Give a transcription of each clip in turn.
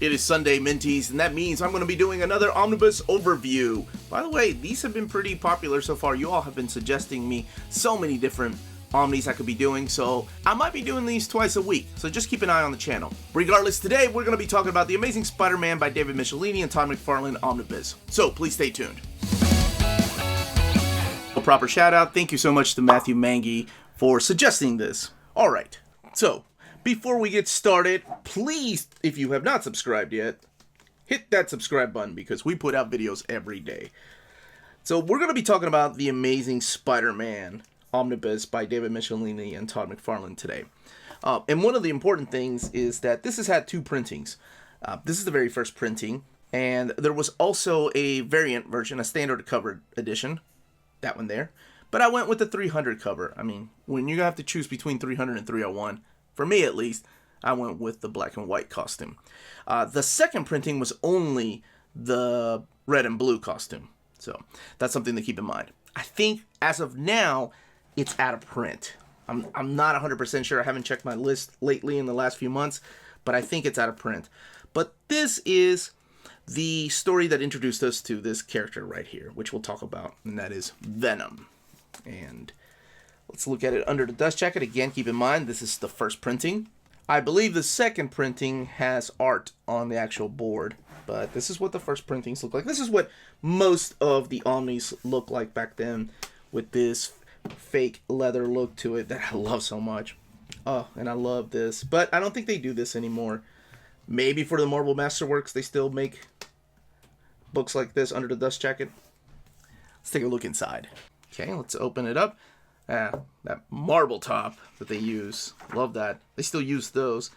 It is Sunday, Minties, and that means I'm going to be doing another Omnibus overview. By the way, these have been pretty popular so far. You all have been suggesting me so many different Omnis I could be doing, so I might be doing these twice a week, so just keep an eye on the channel. Regardless, today we're going to be talking about The Amazing Spider-Man by David Michelinie and Todd MacFarlane Omnibus, so please stay tuned. A proper shout out, thank you so much to Matthew Mangy for suggesting this. Alright, so before we get started, please, if you have not subscribed yet, hit that subscribe button because we put out videos every day. So we're going to be talking about The Amazing Spider-Man Omnibus by David Michelinie and Todd MacFarlane today. And one of the important things is that this has had two printings. This is the very first printing, and there was also a variant version, a standard cover edition, that one there. But I went with the 300 cover. I mean, when you have to choose between 300 and 301, for me at least, I went with the black and white costume. The second printing was only the red and blue costume. So that's something to keep in mind. I think as of now, it's out of print. I'm not 100% sure. I haven't checked my list lately in the last few months, but I think it's out of print. But this is the story that introduced us to this character right here, which we'll talk about, and that is Venom. And let's look at it under the dust jacket. Again, keep in mind, this is the first printing. I believe the second printing has art on the actual board, but this is what the first printings look like. This is what most of the Omnis look like back then, with this fake leather look to it that I love so much. Oh, and I love this, but I don't think they do this anymore. Maybe for the Marvel Masterworks, they still make books like this under the dust jacket. Let's take a look inside. Okay, let's open it up. That marble top that they use. Love that. They still use those.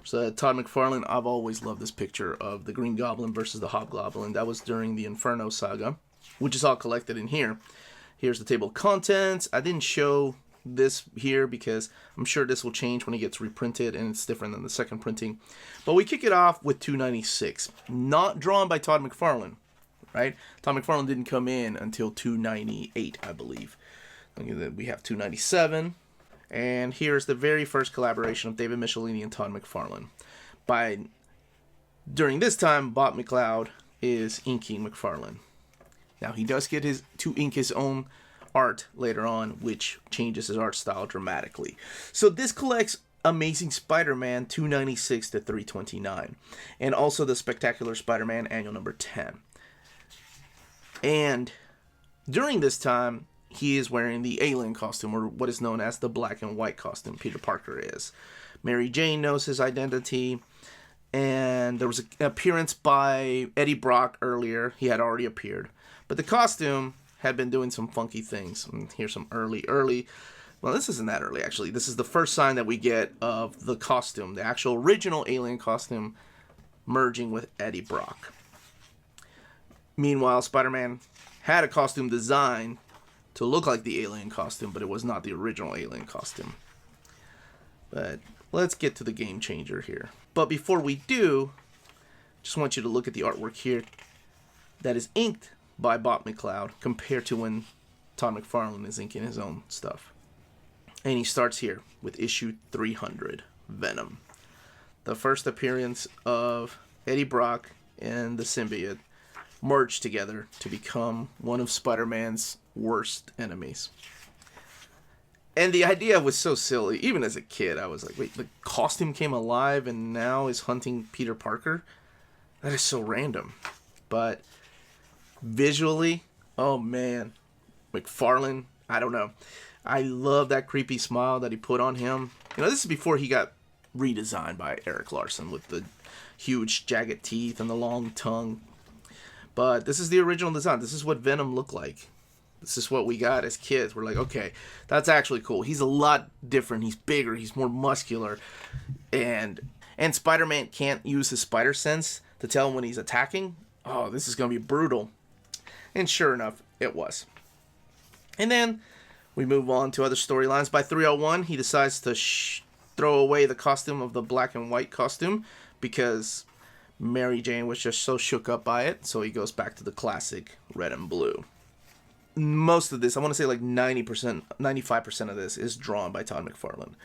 So Todd MacFarlane, I've always loved this picture of the Green Goblin versus the Hobgoblin. That was during the Inferno saga, which is all collected in here. Here's the table of contents. I didn't show this here because I'm sure this will change when it gets reprinted and it's different than the second printing. But we kick it off with 296. Not drawn by Todd MacFarlane, right? Todd MacFarlane didn't come in until 298, I believe. We have 297, and here's the very first collaboration of David Michelinie and Todd MacFarlane. During this time, Bob McLeod is inking MacFarlane. Now, he does get to ink his own art later on, which changes his art style dramatically. So this collects Amazing Spider-Man 296 to 329, and also the Spectacular Spider-Man Annual Number 10. And during this time, he is wearing the alien costume, or what is known as the black and white costume. Peter Parker is. Mary Jane knows his identity, and there was an appearance by Eddie Brock earlier. He had already appeared. But the costume had been doing some funky things. And here's some early. Well, this isn't that early, actually. This is the first sign that we get of the costume, the actual original alien costume, merging with Eddie Brock. Meanwhile, Spider-Man had a costume designed to look like the alien costume, but it was not the original alien costume. But let's get to the game changer here. But before we do, just want you to look at the artwork here that is inked by Bob McLeod compared to when Todd MacFarlane is inking his own stuff. And he starts here with issue 300, Venom. The first appearance of Eddie Brock and the symbiote merged together to become one of Spider-Man's worst enemies. And the idea was so silly. Even as a kid, I was like, wait, the costume came alive and now is hunting Peter Parker? That is so random. But visually, oh man, MacFarlane, I don't know. I love that creepy smile that he put on him. You know, this is before he got redesigned by Eric Larson with the huge jagged teeth and the long tongue. But this is the original design. This is what Venom looked like. This is what we got as kids. We're like, okay, that's actually cool. He's a lot different. He's bigger. He's more muscular. And Spider-Man can't use his spider sense to tell when he's attacking. Oh, this is going to be brutal. And sure enough, it was. And then we move on to other storylines. By 301, he decides to throw away the costume of the black and white costume because Mary Jane was just so shook up by it. So he goes back to the classic red and blue. Most of this, I want to say like 90%, 95% of this is drawn by Todd MacFarlane.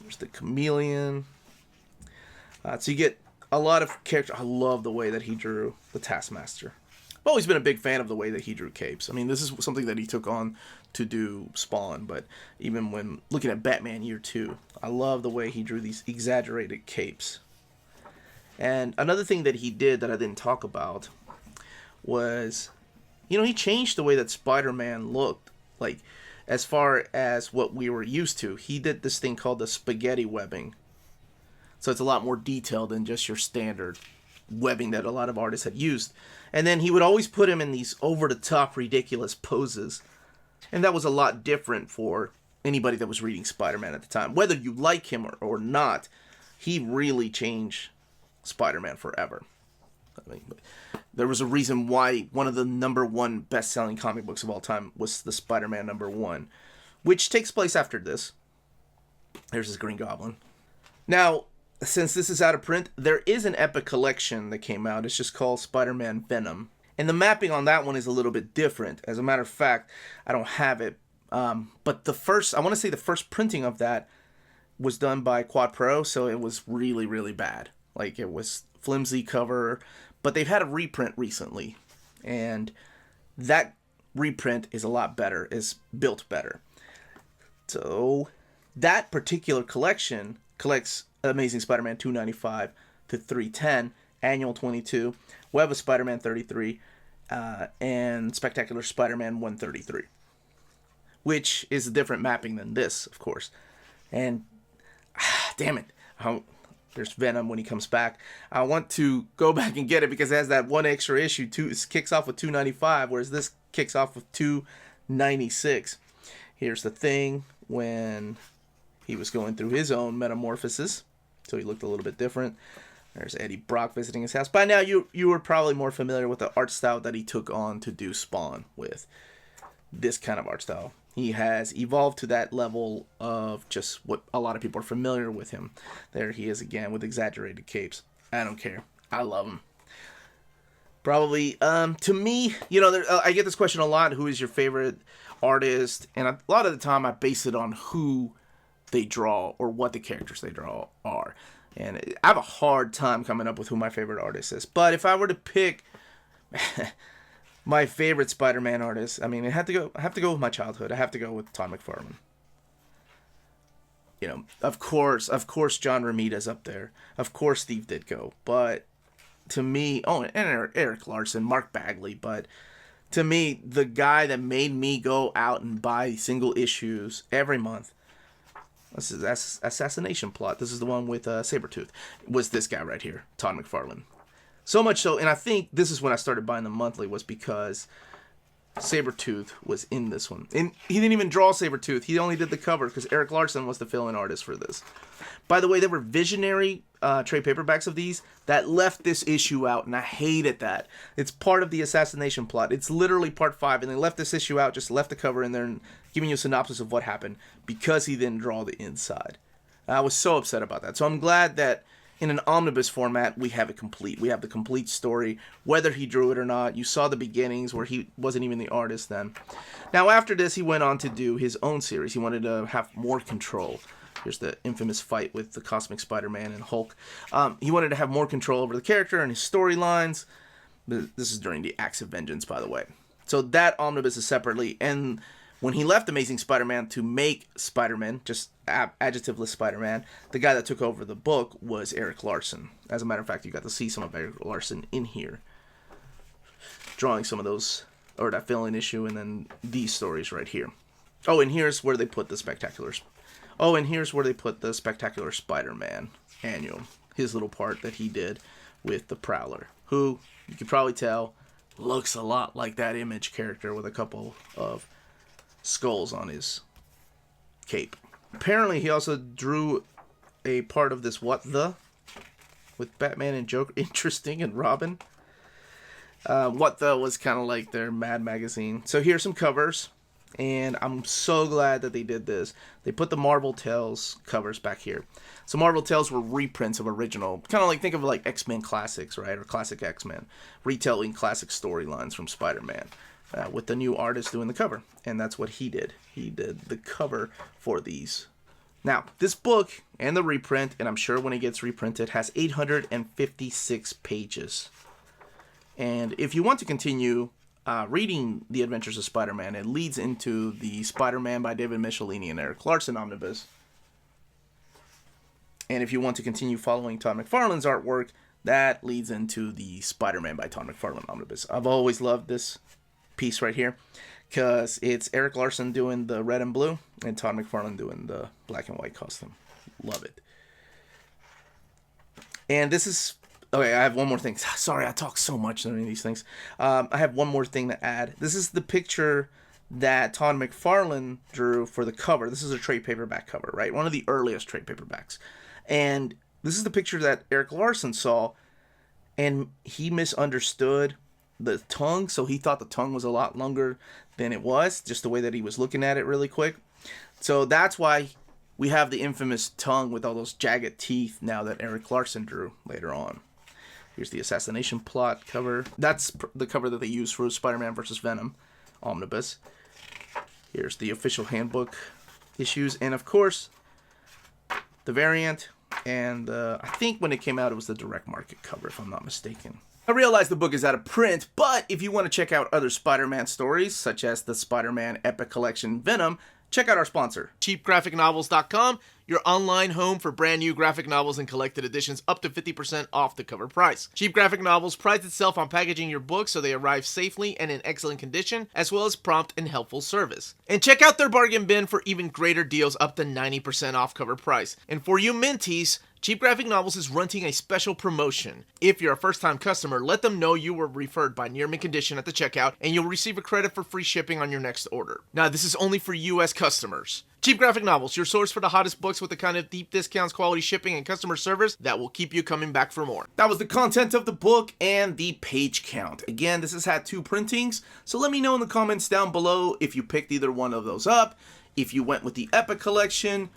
There's the chameleon. So you get a lot of characters. I love the way that he drew the Taskmaster. I've always been a big fan of the way that he drew capes. I mean, this is something that he took on to do Spawn, but even when looking at Batman Year 2, I love the way he drew these exaggerated capes. And another thing that he did that I didn't talk about was, he changed the way that Spider-Man looked, like, as far as what we were used to. He did this thing called the spaghetti webbing. So it's a lot more detailed than just your standard webbing that a lot of artists had used. And then he would always put him in these over-the-top, ridiculous poses. And that was a lot different for anybody that was reading Spider-Man at the time. Whether you like him or not, he really changed Spider-Man forever. I mean, there was a reason why one of the #1 best-selling comic books of all time was the Spider-Man #1, which takes place after this. There's his Green Goblin. Now, since this is out of print, there is an Epic collection that came out. It's just called Spider-Man Venom. And the mapping on that one is a little bit different. As a matter of fact, I don't have it. But I want to say the first printing of that was done by Quad Pro, so it was really, really bad. Like, it was flimsy cover. But they've had a reprint recently. And that reprint is a lot better, is built better. So, that particular collection collects Amazing Spider-Man 295 to 310, Annual 22, Web of Spider-Man 33, and Spectacular Spider-Man 133, which is a different mapping than this, of course. And damn it, there's Venom when he comes back. I want to go back and get it because it has that one extra issue. It kicks off with 295, whereas this kicks off with 296. Here's the Thing when he was going through his own metamorphosis, so he looked a little bit different. There's Eddie Brock visiting his house. By now, you were probably more familiar with the art style that he took on to do Spawn with. This kind of art style. He has evolved to that level of just what a lot of people are familiar with him. There he is again with exaggerated capes. I don't care. I love him. Probably, to me, I get this question a lot. Who is your favorite artist? And a lot of the time, I base it on who they draw or what the characters they draw are. And I have a hard time coming up with who my favorite artist is. But if I were to pick my favorite Spider-Man artist, I mean, I have to go with my childhood. I have to go with Todd MacFarlane. Of course, John Romita's up there. Of course, Steve Ditko. But to me, and Eric Larson, Mark Bagley. But to me, the guy that made me go out and buy single issues every month. This is Assassination Plot. This is the one with Sabretooth. Was this guy right here, Todd MacFarlane. So much so, and I think this is when I started buying them monthly, was because Sabretooth was in this one. And he didn't even draw Sabretooth. He only did the cover because Eric Larson was the fill-in artist for this. By the way, there were visionary trade paperbacks of these that left this issue out, and I hated that. It's part of the Assassination Plot. It's literally part 5, and they left this issue out, just left the cover in there and giving you a synopsis of what happened because he didn't draw the inside. I was so upset about that. So I'm glad that in an omnibus format, we have it complete. We have the complete story, whether he drew it or not. You saw the beginnings where he wasn't even the artist then. Now, after this, he went on to do his own series. He wanted to have more control. Here's the infamous fight with the Cosmic Spider-Man and Hulk. He wanted to have more control over the character and his storylines. This is during the Acts of Vengeance, by the way. So that omnibus is separately. And when he left Amazing Spider-Man to make Spider-Man, just adjectiveless Spider-Man, the guy that took over the book was Eric Larson. As a matter of fact, you got to see some of Eric Larson in here, drawing some of those, or that fill-in issue, and then these stories right here. Oh, and here's where they put the Spectacular Spider-Man annual. His little part that he did with the Prowler, who, you can probably tell, looks a lot like that Image character with a couple of skulls on his cape. Apparently, he also drew a part of this What The with Batman and Joker. Interesting, and Robin. What The was kind of like their Mad magazine. So here's some covers, and I'm so glad that they did this. They put the Marvel Tales covers back here. So Marvel Tales were reprints of original, kind of like, think of like X-Men Classics, right? Or Classic X-Men. Retelling classic storylines from Spider-Man. With the new artist doing the cover. And that's what he did. He did the cover for these Now, this book and the reprint, and I'm sure when it gets reprinted, has 856 pages. And if you want to continue reading The Adventures of Spider-Man, it leads into the Spider-Man by David Michelinie and Eric Larson omnibus. And if you want to continue following Todd MacFarlane's artwork, that leads into the Spider-Man by Todd MacFarlane omnibus. I've always loved this piece right here because it's Eric Larson doing the red and blue and Todd MacFarlane doing the black and white costume. Love it. And this is... Okay, I have one more thing. Sorry, I talk so much on these things. I have one more thing to add. This is the picture that Todd MacFarlane drew for the cover. This is a trade paperback cover, right? One of the earliest trade paperbacks. And this is the picture that Eric Larson saw, and he misunderstood the tongue, so he thought the tongue was a lot longer than it was, just the way that he was looking at it really quick. So that's why we have the infamous tongue with all those jagged teeth now that Eric Larson drew later on. Here's the assassination plot cover. That's the cover that they used for Spider-Man vs. Venom omnibus. Here's the official handbook issues. And, of course, the variant. And I think when it came out, it was the direct market cover, if I'm not mistaken. I realize the book is out of print, but if you want to check out other Spider-Man stories, such as the Spider-Man Epic Collection Venom, check out our sponsor, cheapgraphicnovels.com, your online home for brand new graphic novels and collected editions up to 50% off the cover price. Cheap Graphic Novels prides itself on packaging your books so they arrive safely and in excellent condition, as well as prompt and helpful service. And check out their bargain bin for even greater deals up to 90% off cover price. And for you minties, Cheap Graphic Novels is running a special promotion. If you're a first-time customer, let them know you were referred by Near Mint Condition at the checkout, and you'll receive a credit for free shipping on your next order. Now, this is only for U.S. customers. Cheap Graphic Novels, your source for the hottest books with the kind of deep discounts, quality shipping, and customer service that will keep you coming back for more. That was the content of the book and the page count. Again, this has had 2 printings, so let me know in the comments down below if you picked either one of those up, if you went with the Epic Collection,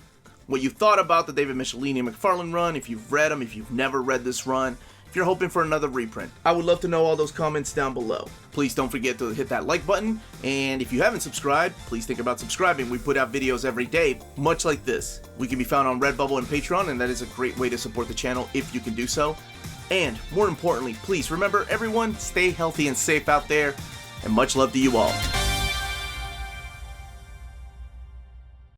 what you thought about the David Michelinie MacFarlane run, if you've read them, if you've never read this run, if you're hoping for another reprint. I would love to know all those comments down below. Please don't forget to hit that like button, and if you haven't subscribed, please think about subscribing. We put out videos every day, much like this. We can be found on Redbubble and Patreon, and that is a great way to support the channel if you can do so. And more importantly, please remember, everyone, stay healthy and safe out there, and much love to you all.